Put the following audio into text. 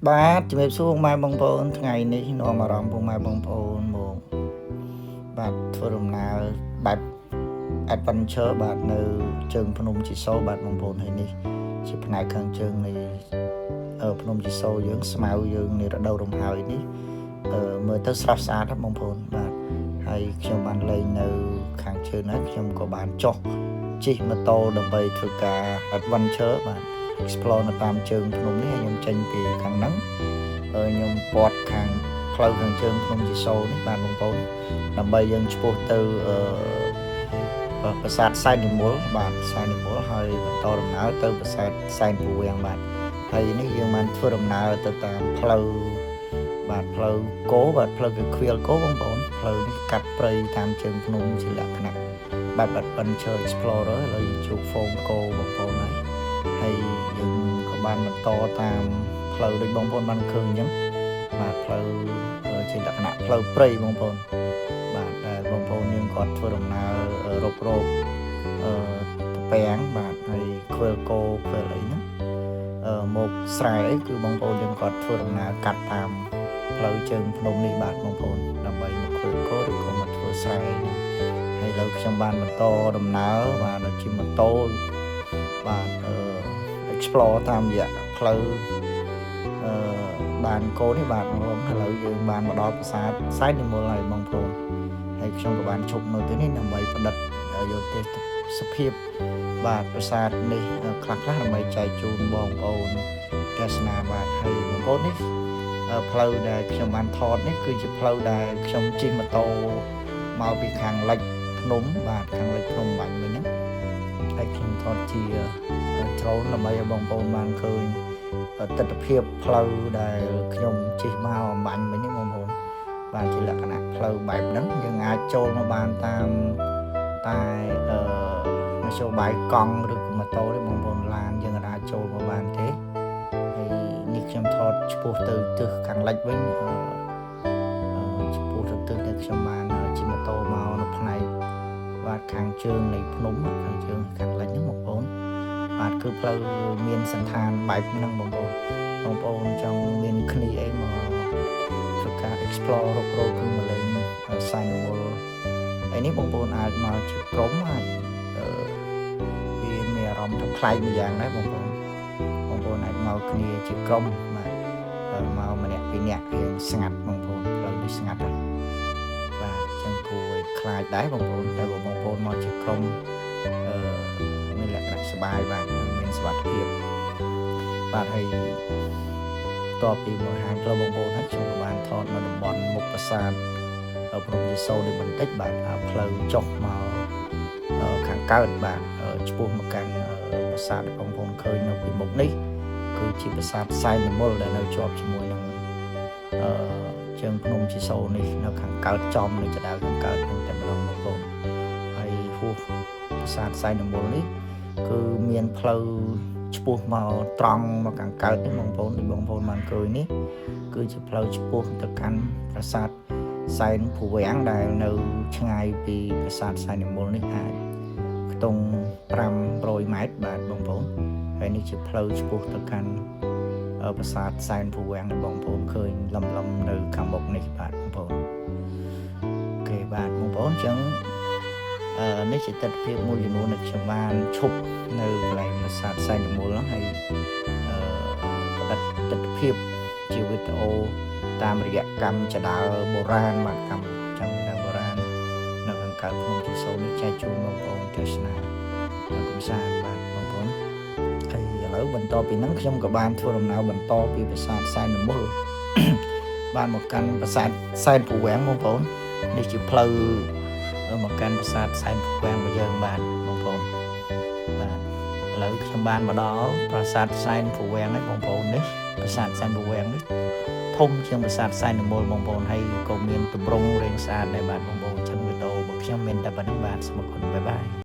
បាទជំរាបសួរម៉ែបងប្អូនថ្ងៃនេះនាំអារម្មណ៍ពុកម៉ែបងប្អូនមកបាទធ្វើដំណើរបែប adventure បាទនៅជើងភ្នំជីសូរបាទបងប្អូនហើយនេះជាផ្នែកខាងជើងនៃភ្នំជីសូរយើងស្មៅយើងនៃរដូវរំហើយនេះមើលទៅស្រស់ស្អាតណាស់បងប្អូនបាទហើយខ្ញុំបានលេងនៅខាងជើងហ្នឹងខ្ញុំក៏បានចុះជិះម៉ូតូដើម្បីធ្វើការ adventure បាទ explore នៅតាមជើងភ្នំនេះហើយខ្ញុំចេញពីខាងហ្នឹងខ្ញុំពាត់ខាងផ្លូវខាងជើងភ្នំជីសូរនេះបាទបងប្អូនដើម្បីយើងឆ្ពោះទៅប្រាសាទសែននិមលបាទសែននិមលហើយបន្តដំណើរទៅប្រាសាទសែនពវាំងបាទហើយនេះយើងបានធ្វើដំណើរទៅតាមផ្លូវបាទផ្លូវគោបាទផ្លូវកខ្វៀលគោបងប្អូនផ្លូវនេះកាត់ព្រៃតាមជើងភ្នំជាលក្ខណៈបែប adventure explorer ឥឡូវយើងជួបហ្វូមគោបងប្អូនហើយយើងក៏បានបន្តតាមផ្លូវដូចបងប្អូនបានឃើញអញ្ចឹងបាទផ្លូវជាលក្ខណៈផ្លូវព្រៃបងប្អូនបាទដែលបងប្អូនយើងគាត់ធ្វើដំណើររករកពាំងបាទហើយខ្វៀលគោខ្វៀលអីហ្នឹងមកស្រែអីគឺបងប្អូនយើងគាត់ធ្វើដំណើរកាត់តាមផ្លូវជើងភ្នំនេះបាទបងប្អូនដើម្បីមកខ្វៀលគោឬក៏មកធ្វើស្រែហើយឥឡូវខ្ញុំបានបន្តដំណើរបាទដោយជិះម៉ូតូបាទ explore តាមរយៈផ្លូវបានកូននេះបាទបងប្អូនឥឡូវយើងបានមកដល់ប្រាសាទសែននិមលហើយបងប្អូនហើយខ្ញុំក៏បានជប់នៅទីនេះដើម្បីផ្តិតយកទេសភាពបាទប្រាសាទនេះខ្លះដើម្បីចែកជូនបងប្អូនទស្សនាបាទហើយបងប្អូននេះផ្លូវដែលខ្ញុំបានថតនេះគឺជាផ្លូវដែលខ្ញុំជិះម៉ូតូមកពីខាងលិចភ្នំបាទខាងលិចភ្នំបាញ់វិញហ្នឹងហើយខ្ញុំថតជាdrone ដើម្បីឲ្យបងប្អូនបានឃើញទិដ្ឋភាពផ្លូវដែលខ្ញុំជិះមកអំបញ្ញវិញហ្នឹងបងប្អូនបាទជាលក្ខណៈផ្លូវបែបហ្នឹងយើងអាចចូលមកបានតាមតែមធ្យោបាយកង់ឬក៏ម៉ូតូទេបងប្អូនឡានយើងអាចចូលមកបានទេហើយនេះខ្ញុំថតឆ្ពោះទៅទិសខាងលិចវិញឆ្ពោះទៅទិសដែលខ្ញុំបានជិះម៉ូតូមកនៅផ្នែកបាទខាងជើងនៃភ្នំខាងជើងខាងលិចហ្នឹងបងប្អូនបាទគឺផ្លូវមានសន្តានបែបហ្នឹងបងប្អូនចង់មានគ្នាអីមកធ្វើការ explore រករកគឺមកលេងសែននិមលហើយនេះបងប្អូនអាចមកជាក្រុមអាចវាមានអារម្មណ៍ថាប្លែកម្យ៉ាងដែរបងប្អូនអាចមកគ្នាជាក្រុមបាទមកម្នាក់ពីរនាក់រៀងស្ងាត់បងប្អូនផ្លូវនេះស្ងាត់ហើយបាទចឹងគួរឲ្យខ្លាចដែរបងប្អូនតែបងប្អូនមកជាក្រុមមានលក្ខណៈសុបាយបាទមានសុវត្ថិភាពបាទហើយតបពីមកហាងផ្លូវបងប្អូនហ្នឹងខ្ញុំក៏បានថតនៅតំបន់មុខប្រាសាទភ្នំជីសូរនេះបន្តិចបាទផ្លូវចុះមកខាងកើតបាទឆ្ពោះមកកាន់ប្រាសាទដែលបងប្អូនឃើញនៅពីមុខនេះគឺជាប្រាសាទសែននិមលដែលនៅជាប់ជាមួយនឹងជើងភ្នំជីសូរនេះនៅខាងកើតចំនៅចដៅខាងកើតនឹងតែម្ដងបងប្អូនហើយហួសប្រាសាទសែននិមលនេះគឺមានផ្លូវឆ្ពោះមកត្រង់មកខាងកើតនេះបងប្អូនដូចបងប្អូនបានឃើញនេះគឺជាផ្លូវឆ្ពោះទៅកាន់ប្រាសាទសែនភូវាំងដែលនៅឆ្ងាយពីប្រាសាទសែននិមលនេះអាចខ្ទង់500ម៉ែត្របាទបងប្អូនហើយនេះជាផ្លូវឆ្ពោះទៅកាន់ប្រាសាទសែនភូវាំងដែលបងប្អូនឃើញលំនៅខាងមុខនេះបាទបងប្អូនអូខេបាទបងប្អូនអញ្ចឹងនេះជាទស្សនវិជ្ជាមួយចំនួនដែលខ្ញុំបានឈប់នៅកន្លែងប្រាសាទសែននិមលហ្នឹងហើយផ្តិតទស្សនវិជ្ជាវីដេអូតាមរយៈកម្មចដាលបុរាណបាទកម្មចដាលបុរាណនៅខាងកើតភ្នំជីសូរនេះចែកជូនបងប្អូនទស្សនាកំសាន្តបាទបងប្អូនហើយឥឡូវបន្តពីហ្នឹងខ្ញុំក៏បានធ្វើដំណើរបន្តពីប្រាសាទសែននិមលបានមកកាន់ប្រាសាទសែនភូវាំងបងប្អូននេះជាផ្លូវមកកាន់ប្រាសាទសែនភូវាំងរបស់យើងបាទបងប្អូនបាទឥឡូវខ្ញុំបានមកដល់ប្រាសាទសែនភូវាំងហើយបងប្អូននេះប្រាសាទសែនភូវាំងនេះធំជាងប្រាសាទសែននិមលបងប្អូនហើយក៏មានទម្រង់រាងស្អាតដែរបាទបងប្អូនចឹងវីដេអូរបស់ខ្ញុំមានតែប៉ុណ្្នឹងបាទសូមអរគុណបាយបាយ